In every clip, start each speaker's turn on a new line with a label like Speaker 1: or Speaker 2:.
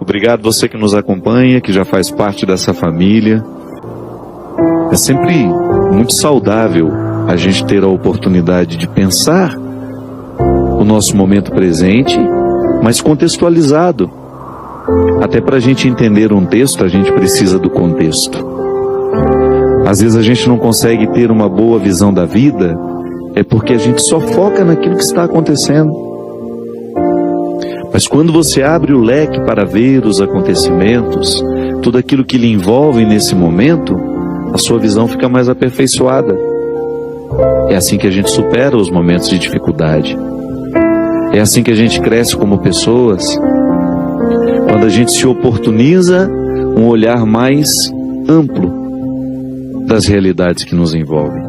Speaker 1: Obrigado você que nos acompanha, que já faz parte dessa família. É sempre muito saudável a gente ter a oportunidade de pensar o nosso momento presente, mas contextualizado. Até para a gente entender um texto, a gente precisa do contexto. Às vezes a gente não consegue ter uma boa visão da vida, é porque a gente só foca naquilo que está acontecendo. Mas quando você abre o leque para ver os acontecimentos, tudo aquilo que lhe envolve nesse momento, a sua visão fica mais aperfeiçoada. É assim que a gente supera os momentos de dificuldade. É assim que a gente cresce como pessoas. Quando a gente se oportuniza um olhar mais amplo das realidades que nos envolvem.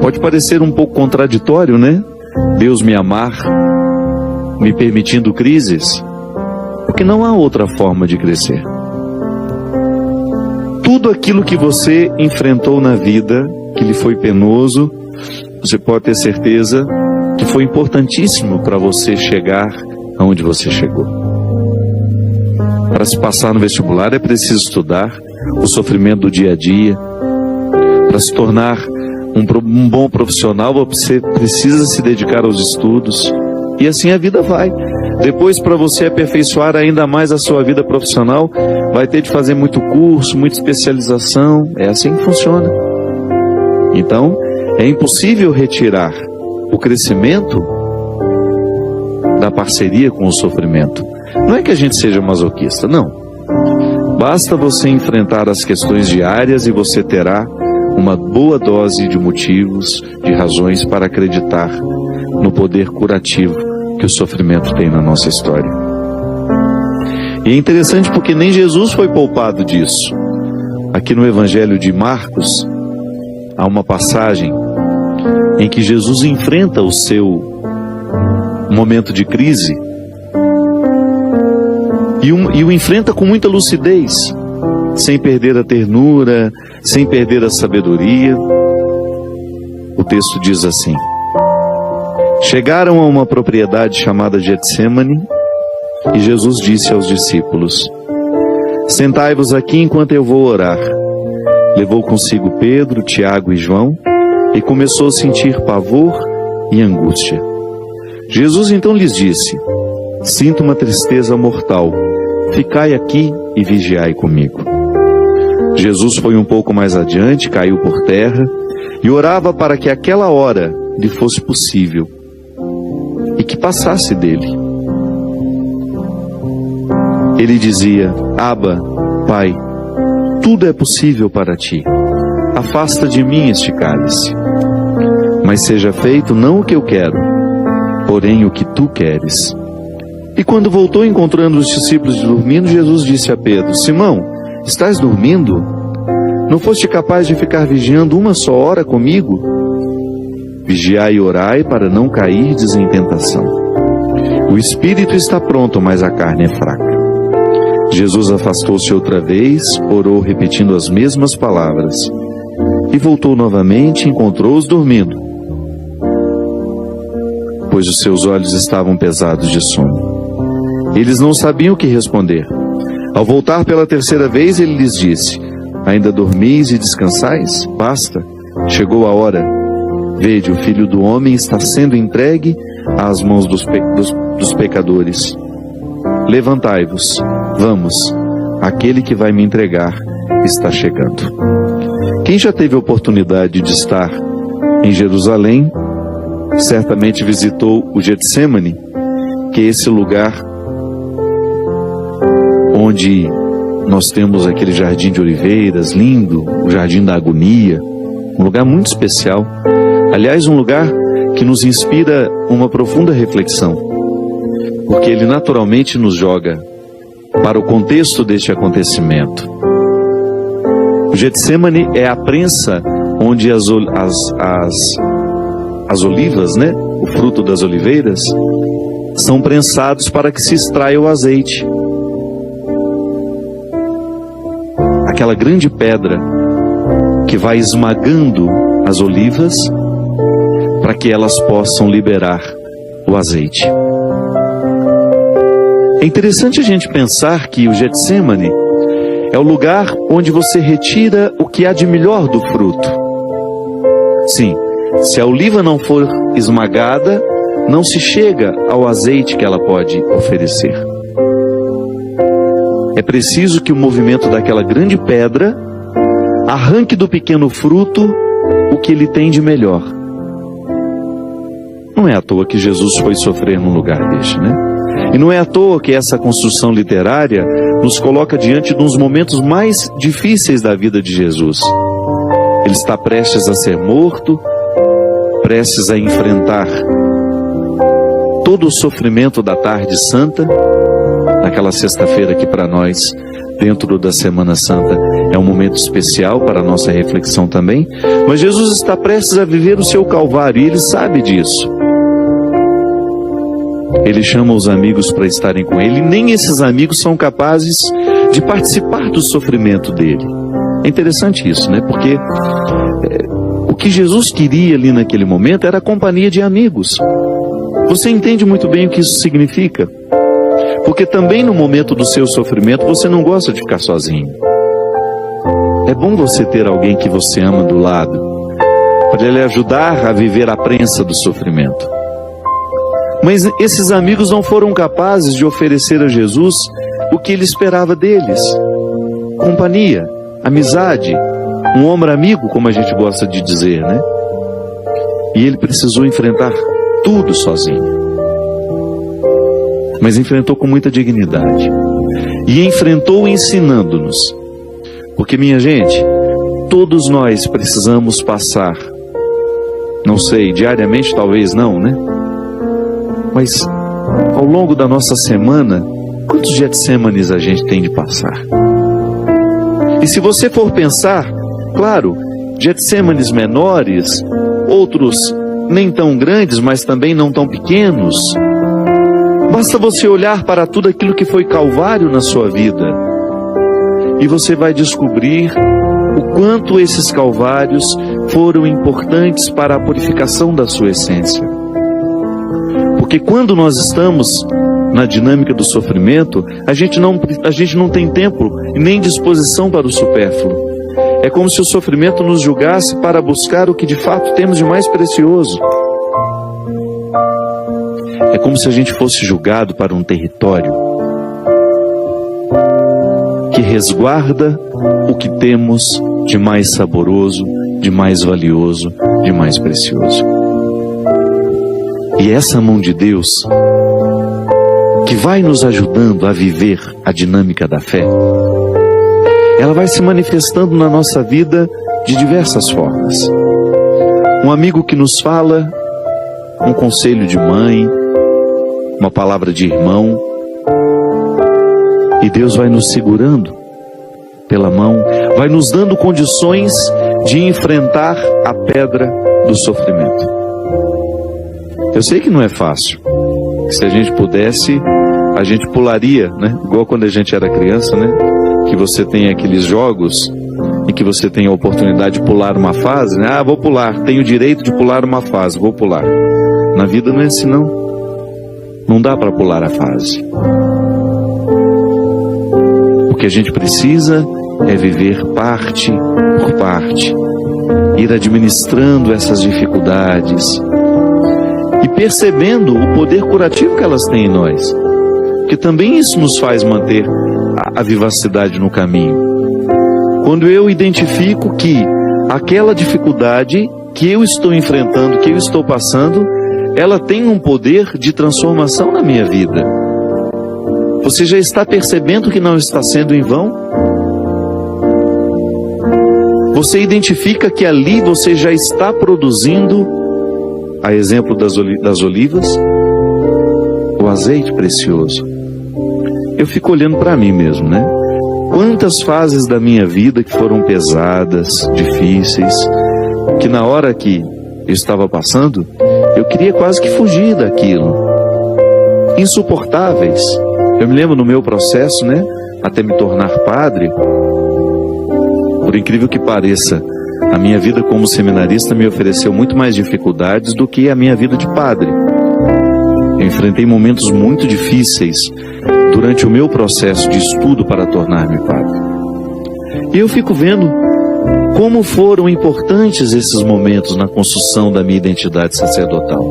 Speaker 1: Pode parecer um pouco contraditório, né? Deus me amar, me permitindo crises, porque não há outra forma de crescer. Tudo aquilo que você enfrentou na vida, que lhe foi penoso, você pode ter certeza que foi importantíssimo para você chegar aonde você chegou. Para se passar no vestibular é preciso estudar, o sofrimento do dia a dia. Para se tornar um bom profissional, você precisa se dedicar aos estudos. E assim a vida vai. Depois, para você aperfeiçoar ainda mais a sua vida profissional, vai ter de fazer muito curso, muita especialização. É assim que funciona. Então, é impossível retirar o crescimento da parceria com o sofrimento. Não é que a gente seja masoquista, não. Basta você enfrentar as questões diárias e você terá uma boa dose de motivos, de razões para acreditar no poder curativo que o sofrimento tem na nossa história. E é interessante porque nem Jesus foi poupado disso. Aqui no Evangelho de Marcos, há uma passagem em que Jesus enfrenta o seu momento de crise e o enfrenta com muita lucidez, sem perder a ternura, sem perder a sabedoria. O texto diz assim: chegaram a uma propriedade chamada Getsêmani e Jesus disse aos discípulos: sentai-vos aqui enquanto eu vou orar. Levou consigo Pedro, Tiago e João e começou a sentir pavor e angústia. Jesus então lhes disse: sinto uma tristeza mortal, ficai aqui e vigiai comigo. Jesus foi um pouco mais adiante, caiu por terra e orava para que aquela hora lhe fosse possível e que passasse dele. Ele dizia: Abba, Pai, tudo é possível para ti. Afasta de mim este cálice. Mas seja feito não o que eu quero, porém o que tu queres. E quando voltou encontrando os discípulos dormindo, Jesus disse a Pedro: Simão, estás dormindo? Não foste capaz de ficar vigiando uma só hora comigo? Vigiai e orai para não cairdes em tentação. O espírito está pronto, mas a carne é fraca. Jesus afastou-se outra vez, orou repetindo as mesmas palavras. E voltou novamente e encontrou-os dormindo, pois os seus olhos estavam pesados de sono. Eles não sabiam o que responder. Ao voltar pela terceira vez, ele lhes disse: ainda dormis e descansais? Basta, chegou a hora. Vede, o Filho do Homem está sendo entregue às mãos dos pecadores. Levantai-vos, vamos, aquele que vai me entregar está chegando. Quem já teve a oportunidade de estar em Jerusalém, certamente visitou o Getsêmani, que é esse lugar onde nós temos aquele jardim de oliveiras lindo, o jardim da agonia, um lugar muito especial. Aliás, um lugar que nos inspira uma profunda reflexão, porque ele naturalmente nos joga para o contexto deste acontecimento. O Getsêmani é a prensa onde as olivas, né, o fruto das oliveiras, são prensados para que se extraia o azeite. Aquela grande pedra que vai esmagando as olivas para que elas possam liberar o azeite. É interessante a gente pensar que o Getsemane é o lugar onde você retira o que há de melhor do fruto. Sim, se a oliva não for esmagada, não se chega ao azeite que ela pode oferecer. É preciso que o movimento daquela grande pedra arranque do pequeno fruto o que ele tem de melhor. Não é à toa que Jesus foi sofrer num lugar deste, né? E não é à toa que essa construção literária nos coloca diante de uns momentos mais difíceis da vida de Jesus. Ele está prestes a ser morto, prestes a enfrentar todo o sofrimento da tarde santa, naquela sexta-feira que para nós, dentro da Semana Santa, é um momento especial para a nossa reflexão também. Mas Jesus está prestes a viver o seu Calvário e ele sabe disso. Ele chama os amigos para estarem com ele, e nem esses amigos são capazes de participar do sofrimento dele. É interessante isso, né? Porque o que Jesus queria ali naquele momento era a companhia de amigos. Você entende muito bem o que isso significa? Porque também no momento do seu sofrimento você não gosta de ficar sozinho. É bom você ter alguém que você ama do lado, para ele ajudar a viver a prensa do sofrimento. Mas esses amigos não foram capazes de oferecer a Jesus o que ele esperava deles: companhia, amizade, um ombro amigo, como a gente gosta de dizer, né? E ele precisou enfrentar tudo sozinho. Mas enfrentou com muita dignidade. E enfrentou ensinando-nos. Porque, minha gente, todos nós precisamos passar, não sei, diariamente talvez não, né? Mas ao longo da nossa semana, quantos Getsêmanes a gente tem de passar? E se você for pensar, claro, Getsêmanes menores, outros nem tão grandes, mas também não tão pequenos. Basta você olhar para tudo aquilo que foi Calvário na sua vida, e você vai descobrir o quanto esses Calvários foram importantes para a purificação da sua essência. Porque quando nós estamos na dinâmica do sofrimento, a gente não tem tempo e nem disposição para o supérfluo. É como se o sofrimento nos julgasse para buscar o que de fato temos de mais precioso. É como se a gente fosse julgado para um território que resguarda o que temos de mais saboroso, de mais valioso, de mais precioso. E essa mão de Deus, que vai nos ajudando a viver a dinâmica da fé, ela vai se manifestando na nossa vida de diversas formas. Um amigo que nos fala, um conselho de mãe, uma palavra de irmão, e Deus vai nos segurando pela mão, vai nos dando condições de enfrentar a pedra do sofrimento. Eu sei que não é fácil. Se a gente pudesse, a gente pularia, né? Igual quando a gente era criança, né? Que você tem aqueles jogos em que você tem a oportunidade de pular uma fase, né? Ah, vou pular, tenho o direito de pular uma fase, vou pular. Na vida não é assim, não. Não dá para pular a fase. O que a gente precisa é viver parte por parte, ir administrando essas dificuldades e percebendo o poder curativo que elas têm em nós, porque também isso nos faz manter a vivacidade no caminho. Quando eu identifico que aquela dificuldade que eu estou enfrentando, que eu estou passando, ela tem um poder de transformação na minha vida. Você já está percebendo que não está sendo em vão? Você identifica que ali você já está produzindo, a exemplo das olivas, o azeite precioso. Eu fico olhando para mim mesmo, né? Quantas fases da minha vida que foram pesadas, difíceis, que na hora que eu estava passando, eu queria quase que fugir daquilo. Insuportáveis. Eu me lembro no meu processo, né? Até me tornar padre, por incrível que pareça, a minha vida como seminarista me ofereceu muito mais dificuldades do que a minha vida de padre. Eu enfrentei momentos muito difíceis durante o meu processo de estudo para tornar-me padre. E eu fico vendo como foram importantes esses momentos na construção da minha identidade sacerdotal.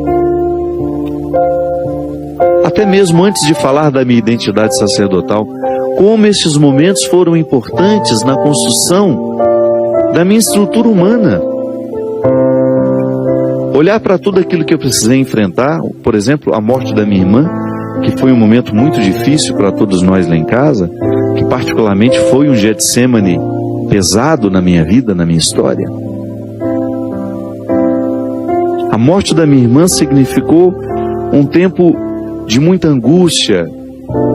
Speaker 1: Até mesmo antes de falar da minha identidade sacerdotal, como esses momentos foram importantes na construção da minha estrutura humana. Olhar para tudo aquilo que eu precisei enfrentar, por exemplo, a morte da minha irmã, que foi um momento muito difícil para todos nós lá em casa, que particularmente foi um Getsemane pesado na minha vida, na minha história. A morte da minha irmã significou um tempo de muita angústia,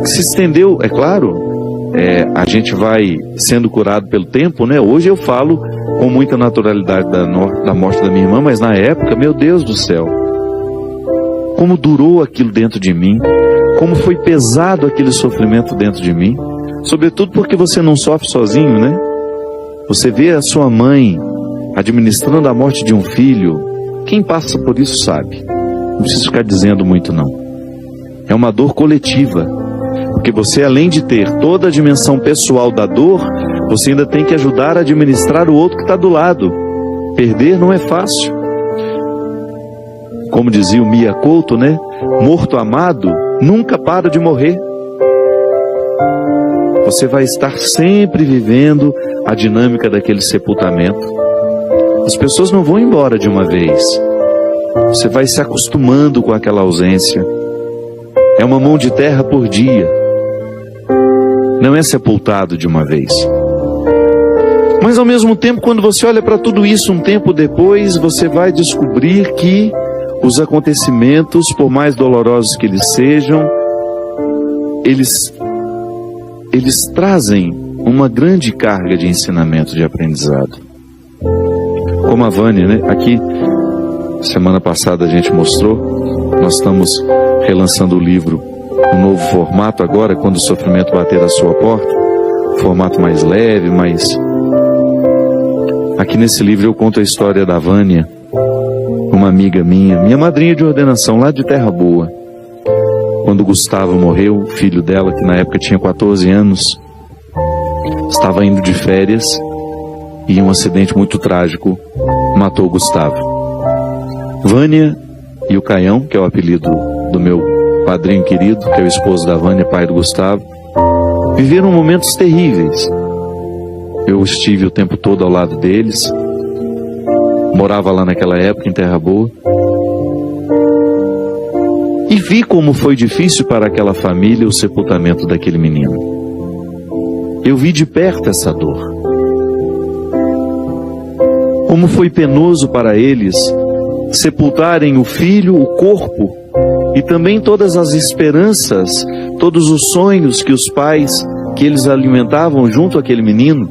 Speaker 1: que se estendeu, é claro, a gente vai sendo curado pelo tempo, né? Hoje eu falo com muita naturalidade da morte da minha irmã, mas na época, meu Deus do céu, como durou aquilo dentro de mim, como foi pesado aquele sofrimento dentro de mim, sobretudo porque você não sofre sozinho, né? Você vê a sua mãe administrando a morte de um filho, quem passa por isso sabe, não preciso ficar dizendo muito não. É uma dor coletiva, porque você, além de ter toda a dimensão pessoal da dor, você ainda tem que ajudar a administrar o outro que está do lado. Perder não é fácil. Como dizia o Mia Couto, né? Morto amado nunca para de morrer. Você vai estar sempre vivendo a dinâmica daquele sepultamento. As pessoas não vão embora de uma vez. Você vai se acostumando com aquela ausência. É uma mão de terra por dia. Não é sepultado de uma vez. Mas ao mesmo tempo, quando você olha para tudo isso um tempo depois, você vai descobrir que os acontecimentos, por mais dolorosos que eles sejam, eles trazem uma grande carga de ensinamento, de aprendizado. Como a Vânia, né? Aqui, semana passada a gente mostrou, nós estamos relançando o livro no novo formato agora, quando o sofrimento bater à sua porta, formato mais leve, mais... Aqui nesse livro eu conto a história da Vânia, uma amiga minha madrinha de ordenação lá de Terra Boa. Quando o Gustavo morreu, o filho dela, que na época tinha 14 anos, estava indo de férias e um acidente muito trágico matou o Gustavo. Vânia e o Caião, que é o apelido do meu padrinho querido, que é o esposo da Vânia, pai do Gustavo, viveram momentos terríveis. Eu estive o tempo todo ao lado deles, morava lá naquela época em Terra Boa, e vi como foi difícil para aquela família o sepultamento daquele menino. Eu vi de perto essa dor. Como foi penoso para eles sepultarem o filho, o corpo, e também todas as esperanças, todos os sonhos que os pais, que eles alimentavam junto àquele menino.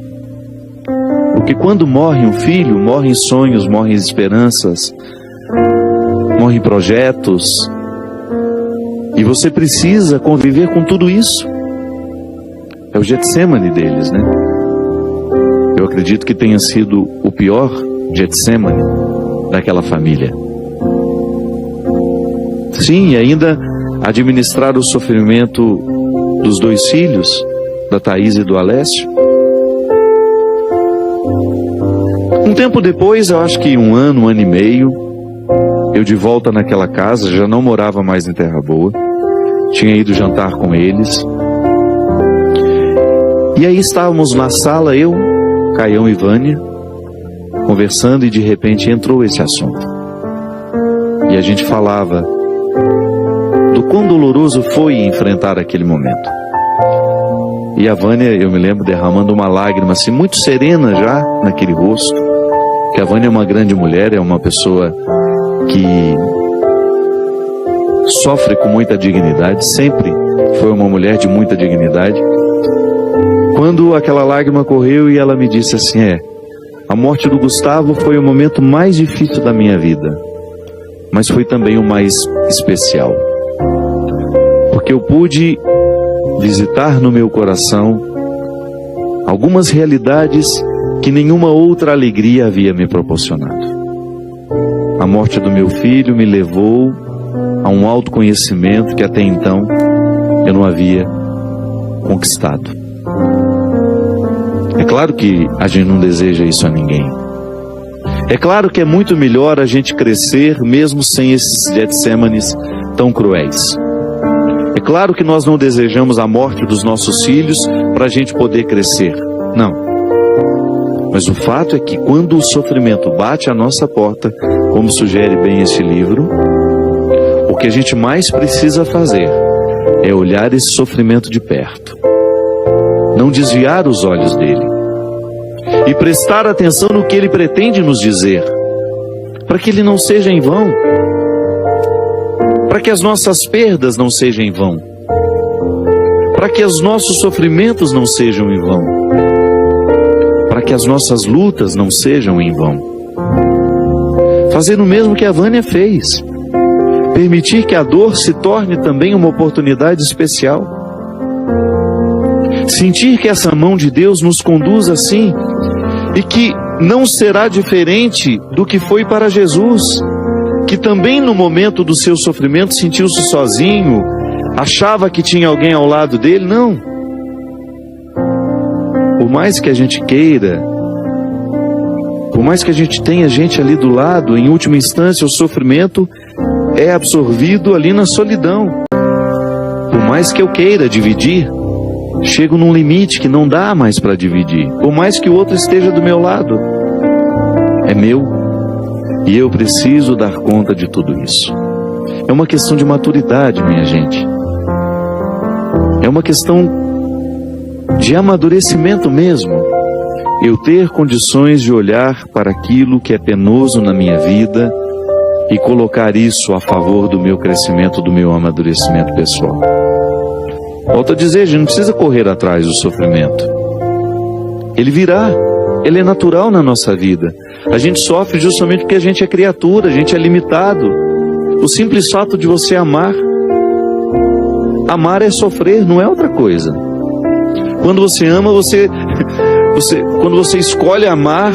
Speaker 1: Porque quando morre um filho, morrem sonhos, morrem esperanças, morrem projetos, e você precisa conviver com tudo isso. É o Getsemane deles, né? Eu acredito que tenha sido o pior Getsemane daquela família. Sim, e ainda administrar o sofrimento dos dois filhos, da Thaís e do Alessio. Um tempo depois, eu acho que um ano e meio, eu de volta naquela casa, já não morava mais em Terra Boa, tinha ido jantar com eles. E aí estávamos na sala, eu, Caião e Vânia, conversando, e de repente entrou esse assunto. E a gente falava do quão doloroso foi enfrentar aquele momento. E a Vânia, eu me lembro, derramando uma lágrima assim, muito serena já naquele rosto, que a Vânia é uma grande mulher, é uma pessoa que sofre com muita dignidade, sempre foi uma mulher de muita dignidade. Quando aquela lágrima correu e ela me disse assim, a morte do Gustavo foi o momento mais difícil da minha vida, mas foi também o mais especial, porque eu pude visitar no meu coração algumas realidades que nenhuma outra alegria havia me proporcionado. A morte do meu filho me levou a um autoconhecimento que até então eu não havia conquistado. É claro que a gente não deseja isso a ninguém. É claro que é muito melhor a gente crescer mesmo sem esses Getsêmanes tão cruéis. É claro que nós não desejamos a morte dos nossos filhos para a gente poder crescer. Não. Mas o fato é que quando o sofrimento bate à nossa porta, como sugere bem este livro, o que a gente mais precisa fazer é olhar esse sofrimento de perto. Não desviar os olhos dele. E prestar atenção no que ele pretende nos dizer. Para que ele não seja em vão. Para que as nossas perdas não sejam em vão. Para que os nossos sofrimentos não sejam em vão. Para que as nossas lutas não sejam em vão. Fazer o mesmo que a Vânia fez. Permitir que a dor se torne também uma oportunidade especial. Sentir que essa mão de Deus nos conduz assim e que não será diferente do que foi para Jesus, que também no momento do seu sofrimento sentiu-se sozinho, achava que tinha alguém ao lado dele. Não. Por mais que a gente queira, por mais que a gente tenha gente ali do lado, em última instância o sofrimento é absorvido ali na solidão. Por mais que eu queira dividir, chego num limite que não dá mais para dividir. Por mais que o outro esteja do meu lado, é meu. E eu preciso dar conta de tudo isso. É uma questão de maturidade, minha gente. É uma questão de amadurecimento mesmo. Eu ter condições de olhar para aquilo que é penoso na minha vida e colocar isso a favor do meu crescimento, do meu amadurecimento pessoal. Volto a dizer, a gente não precisa correr atrás do sofrimento. Ele virá, ele é natural na nossa vida. A gente sofre justamente porque a gente é criatura, a gente é limitado. O simples fato de você amar, amar é sofrer, não é outra coisa. Quando você ama, quando você escolhe amar,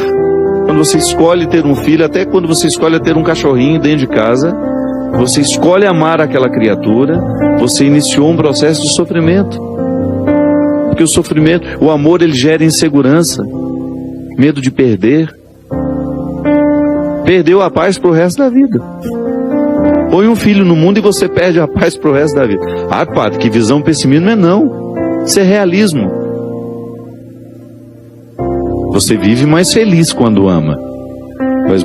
Speaker 1: quando você escolhe ter um filho, até quando você escolhe ter um cachorrinho dentro de casa, você escolhe amar aquela criatura, você iniciou um processo de sofrimento. Porque o sofrimento, o amor, ele gera insegurança, medo de perder. Perdeu a paz para o resto da vida. Põe um filho no mundo e você perde a paz para o resto da vida. Ah, padre, que visão pessimista. Não. Isso é realismo. Você vive mais feliz quando ama.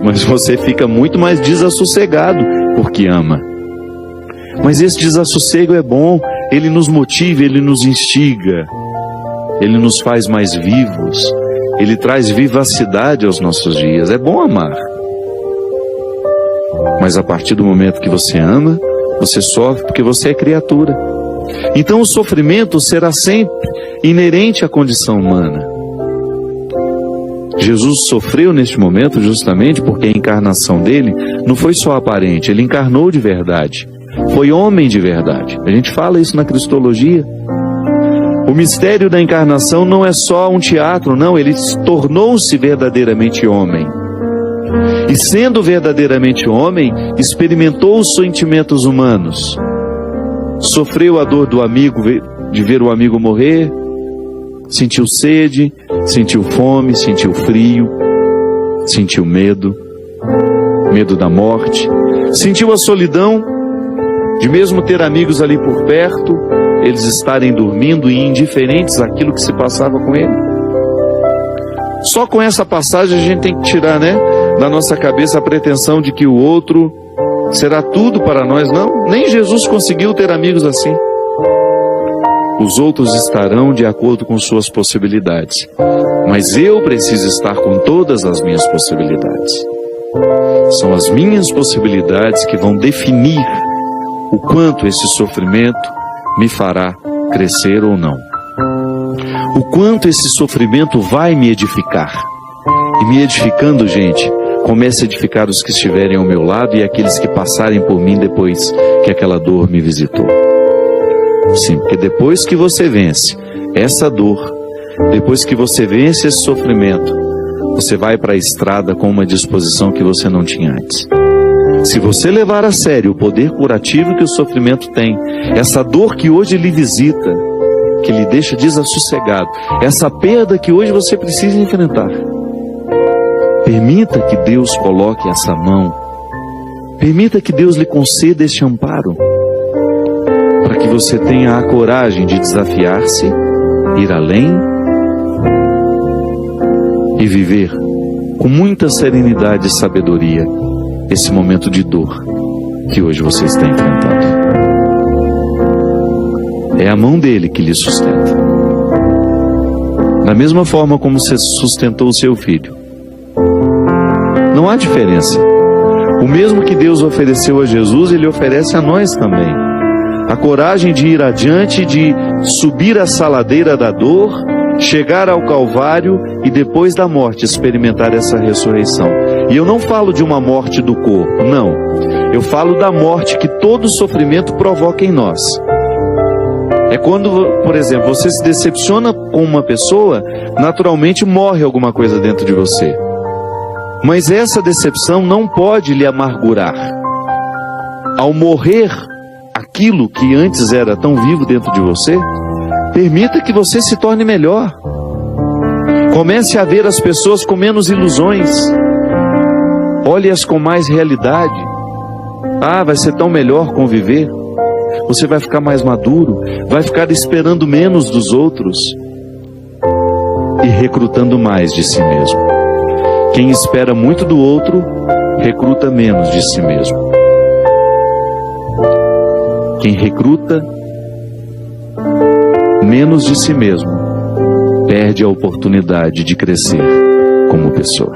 Speaker 1: Mas você fica muito mais desassossegado porque ama. Mas esse desassossego é bom, ele nos motiva, ele nos instiga, ele nos faz mais vivos, ele traz vivacidade aos nossos dias. É bom amar. Mas a partir do momento que você ama, você sofre porque você é criatura. Então o sofrimento será sempre inerente à condição humana. Jesus sofreu neste momento justamente porque a encarnação dele não foi só aparente, ele encarnou de verdade, foi homem de verdade. A gente fala isso na Cristologia. O mistério da encarnação não é só um teatro, não, ele tornou-se verdadeiramente homem. E sendo verdadeiramente homem, experimentou os sentimentos humanos. Sofreu a dor do amigo, de ver o amigo morrer, sentiu sede, sentiu fome, sentiu frio, sentiu medo da morte, sentiu a solidão de mesmo ter amigos ali por perto, eles estarem dormindo e indiferentes àquilo que se passava com ele. Só com essa passagem a gente tem que tirar, da nossa cabeça a pretensão de que o outro será tudo para nós. Não, nem Jesus conseguiu ter amigos assim. Os outros estarão de acordo com suas possibilidades, mas eu preciso estar com todas as minhas possibilidades. São as minhas possibilidades que vão definir o quanto esse sofrimento me fará crescer ou não. O quanto esse sofrimento vai me edificar. E me edificando, gente, comece a edificar os que estiverem ao meu lado e aqueles que passarem por mim depois que aquela dor me visitou. Sim, porque depois que você vence essa dor, depois que você vence esse sofrimento, você vai para a estrada com uma disposição que você não tinha antes. Se você levar a sério o poder curativo que o sofrimento tem, essa dor que hoje lhe visita, que lhe deixa desassossegado, essa perda que hoje você precisa enfrentar. Permita que Deus coloque essa mão, permita que Deus lhe conceda este amparo, para que você tenha a coragem de desafiar-se, ir além e viver com muita serenidade e sabedoria esse momento de dor que hoje você está enfrentando. É a mão dele que lhe sustenta. Da mesma forma como você sustentou o seu filho. Não há diferença. O mesmo que Deus ofereceu a Jesus, Ele oferece a nós também. A coragem de ir adiante, de subir essa ladeira da dor, chegar ao Calvário e depois da morte experimentar essa ressurreição. E eu não falo de uma morte do corpo, não. Eu falo da morte que todo sofrimento provoca em nós. É quando, por exemplo, você se decepciona com uma pessoa, naturalmente morre alguma coisa dentro de você. Mas essa decepção não pode lhe amargurar. Ao morrer aquilo que antes era tão vivo dentro de você, permita que você se torne melhor. Comece a ver as pessoas com menos ilusões. Olhe-as com mais realidade. Ah, vai ser tão melhor conviver. Você vai ficar mais maduro, vai ficar esperando menos dos outros e recrutando mais de si mesmo. Quem espera muito do outro, recruta menos de si mesmo. Quem recruta menos de si mesmo, perde a oportunidade de crescer como pessoa.